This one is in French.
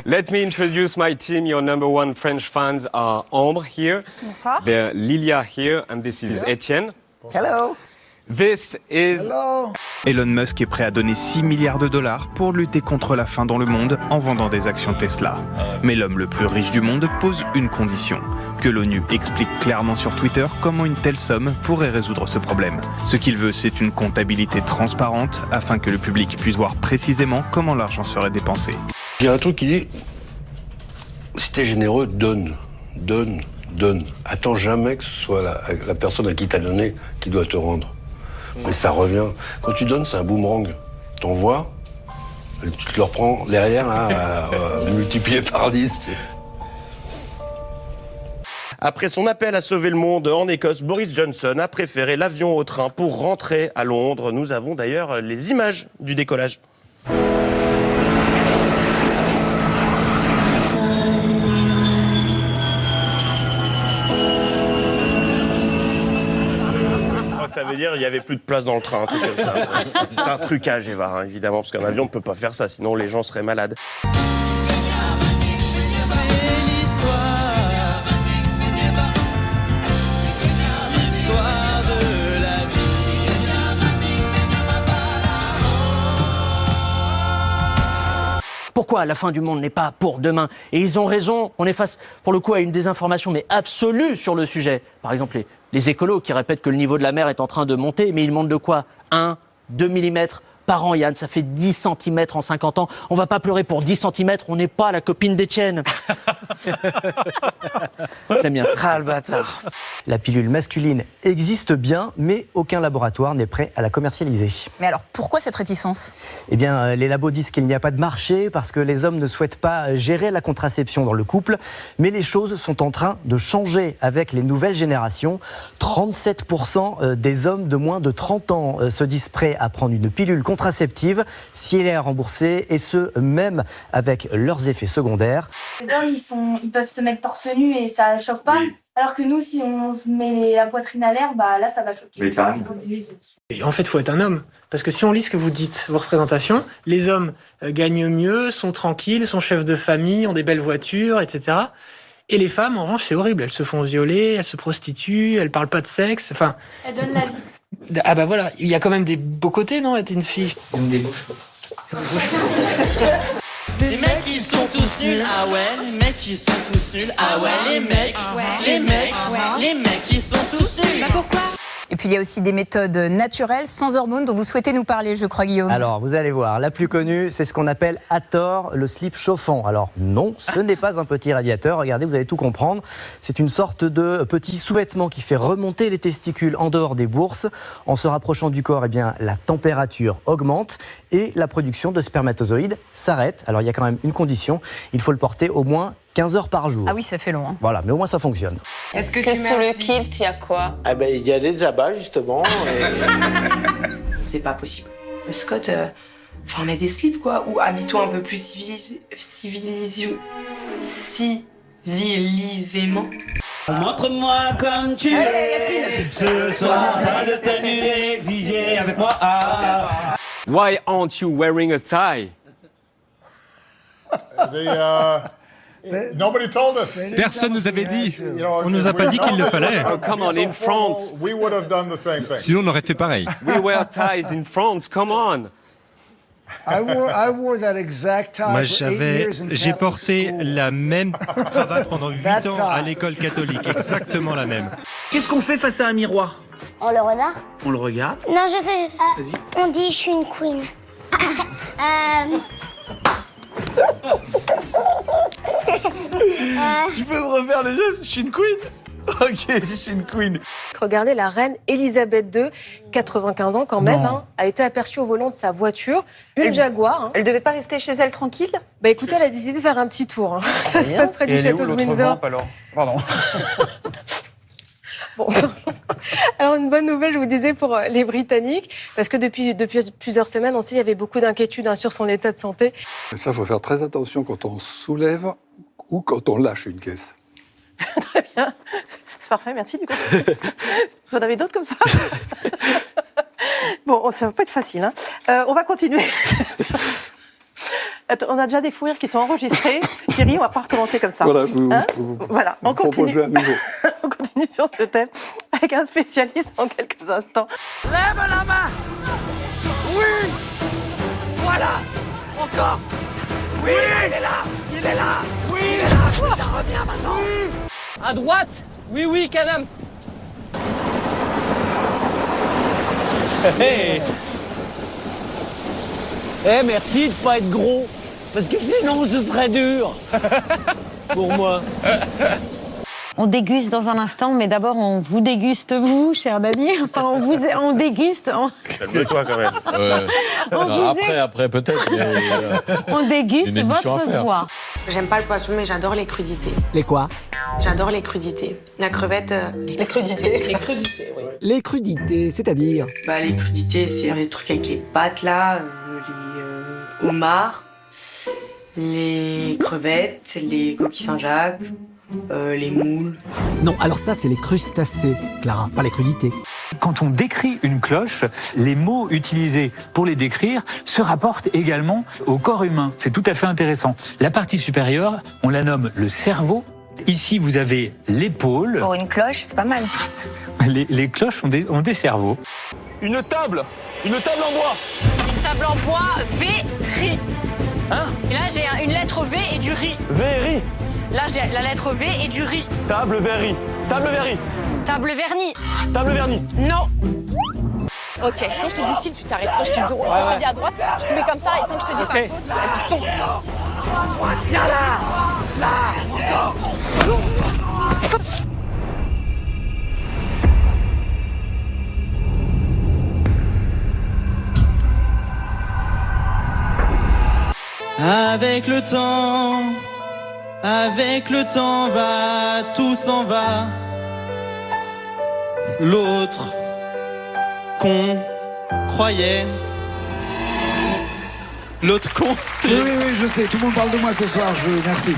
Let me introduce my team. Your number one French fans are Ambre here. Bonsoir. They're Lilia here, and this is Etienne. Hello. This is... Hello. Elon Musk est prêt à donner 6 milliards de dollars pour lutter contre la faim dans le monde en vendant des actions Tesla. Mais l'homme le plus riche du monde pose une condition, que l'ONU explique clairement sur Twitter comment une telle somme pourrait résoudre ce problème. Ce qu'il veut, c'est une comptabilité transparente afin que le public puisse voir précisément comment l'argent serait dépensé. Il y a un truc qui dit, si t'es généreux, donne. Donne, donne. Attends jamais que ce soit la personne à qui t'as donné qui doit te rendre. Mais ça revient. Quand tu donnes, c'est un boomerang. T'envoies, et tu te le reprends derrière, là, multiplié par 10. Après son appel à sauver le monde en Écosse, Boris Johnson a préféré l'avion au train pour rentrer à Londres. Nous avons d'ailleurs les images du décollage. Ça veut dire qu'il n'y avait plus de place dans le train, un truc comme ça. C'est un trucage, Eva, hein, évidemment, parce qu'un avion ne peut pas faire ça, sinon les gens seraient malades. Pourquoi la fin du monde n'est pas pour demain? Et ils ont raison, on est face pour le coup à une désinformation mais absolue sur le sujet. Par exemple, les écolos qui répètent que le niveau de la mer est en train de monter, mais ils montent de quoi? 1, 2 mm par an, Yann, ça fait 10 cm en 50 ans. On va pas pleurer pour 10 cm, on n'est pas la copine d'Étienne. J'aime bien. Ah, le bâtard. La pilule masculine existe bien, mais aucun laboratoire n'est prêt à la commercialiser. Mais alors, pourquoi cette réticence? Eh bien, les labos disent qu'il n'y a pas de marché parce que les hommes ne souhaitent pas gérer la contraception dans le couple. Mais les choses sont en train de changer avec les nouvelles générations. 37% des hommes de moins de 30 ans se disent prêts à prendre une pilule contraceptive si elle est remboursée, et ce, même avec leurs effets secondaires. Les hommes, ils peuvent se mettre torse nu et ça choque pas. Oui. Alors que nous, si on met la poitrine à l'air, bah là, ça va choquer. Et en fait, il faut être un homme. Parce que si on lit ce que vous dites, vos représentations, les hommes gagnent mieux, sont tranquilles, sont chefs de famille, ont des belles voitures, etc. Et les femmes, en revanche, c'est horrible. Elles se font violer, elles se prostituent, elles parlent pas de sexe. Enfin, elles donnent la vie. Ah bah voilà, il y a quand même des beaux côtés, non, être une fille? Des bouches. Les mecs ils sont tous nuls, ah ouais, les mecs ils sont tous nuls, ah ouais, les mecs ils sont tous nuls. Bah pourquoi? Et puis il y a aussi des méthodes naturelles, sans hormones, dont vous souhaitez nous parler, je crois, Guillaume. Alors, vous allez voir, la plus connue, c'est ce qu'on appelle à tort le slip chauffant. Alors non, ce n'est pas un petit radiateur, regardez, vous allez tout comprendre. C'est une sorte de petit sous-vêtement qui fait remonter les testicules en dehors des bourses. En se rapprochant du corps, eh bien, la température augmente et la production de spermatozoïdes s'arrête. Alors il y a quand même une condition, il faut le porter au moins 15 heures par jour. Ah oui, ça fait long. Hein. Voilà, mais au moins ça fonctionne. Est-ce que sous le kilt, il y a quoi? Ah ben, il y a des abats, justement. C'est pas possible. Scott, enfin, mets des slips, quoi. Ou habille-toi un peu plus civilisement. Montre-moi comme tu es. Ce soir, pas de tenue exigée avec moi. Why aren't you wearing a tie? Personne nous avait dit. On nous a pas dit qu'il le fallait. Oh, come on, in France. Sinon, on aurait fait pareil. We wear ties in France, come on. Moi, j'ai porté la même cravate pendant 8 ans à l'école catholique, exactement la même. Qu'est-ce qu'on fait face à un miroir? On le regarde? On le regarde. Non, je sais. On dit je suis une queen. Tu peux me refaire le geste? Je suis une queen. Ok, je suis une queen. Regardez, la reine Elisabeth II, 95 ans quand même, a été aperçue au volant de sa voiture, une Jaguar. Elle devait pas rester chez elle tranquille? Bah écoutez, elle a décidé de faire un petit tour. Ça se passe près du château de Windsor. Pardon. Bon. Alors une bonne nouvelle, je vous disais, pour les Britanniques, parce que depuis plusieurs semaines, on sait qu'il y avait beaucoup d'inquiétudes sur son état de santé. Ça, il faut faire très attention quand on soulève ou quand on lâche une caisse. Très bien, c'est parfait, merci du coup. Vous en avez d'autres comme ça? Bon, ça va pas être facile, hein. On va continuer. Attends, on a déjà des fous rires qui sont enregistrés. Thierry, on va pas recommencer comme ça. Voilà, Voilà, on continue. proposez à nouveau. On continue sur ce thème avec un spécialiste en quelques instants. Lève la main. Oui. Voilà. Encore. Oui, il est là. Il est là. Oui, il est là. Ça revient maintenant. À droite. Oui, oui, Canam. Hey. Eh, merci de pas être gros, parce que sinon ce serait dur. Pour moi. On déguste dans un instant, mais d'abord on vous déguste vous, cher Dany. Enfin, on déguste. Calme-toi quand même. Après peut-être. On déguste votre voix. J'aime pas le poisson, mais j'adore les crudités. Les quoi? J'adore les crudités. La crevette, les crudités. Les crudités, oui. Les crudités, c'est-à-dire? Bah, les crudités, c'est les trucs avec les pâtes, là, les homards, les crevettes, les coquilles Saint-Jacques, les moules. Non, alors ça, c'est les crustacés, Clara, pas les crudités. Quand on décrit une cloche, les mots utilisés pour les décrire se rapportent également au corps humain. C'est tout à fait intéressant. La partie supérieure, on la nomme le cerveau. Ici, vous avez l'épaule. Pour une cloche, c'est pas mal. Les cloches ont des cerveaux. Une table en bois. Une table en bois, V, riz. Hein? Et là, j'ai une lettre V et du riz. V et riz. Là, j'ai la lettre V et du riz. Table verri. Table verri. Table vernie. Table verni. Non. Ok, quand je te dis file, tu t'arrêtes. Quand je te dis à droite, tu te mets comme ça et tant que je te dis pas faute, vas-y, fonce. Viens là. Là, encore. Avec le temps va, tout s'en va. L'autre qu'on croyait. L'autre con. Oui, je sais, tout le monde parle de moi ce soir, merci.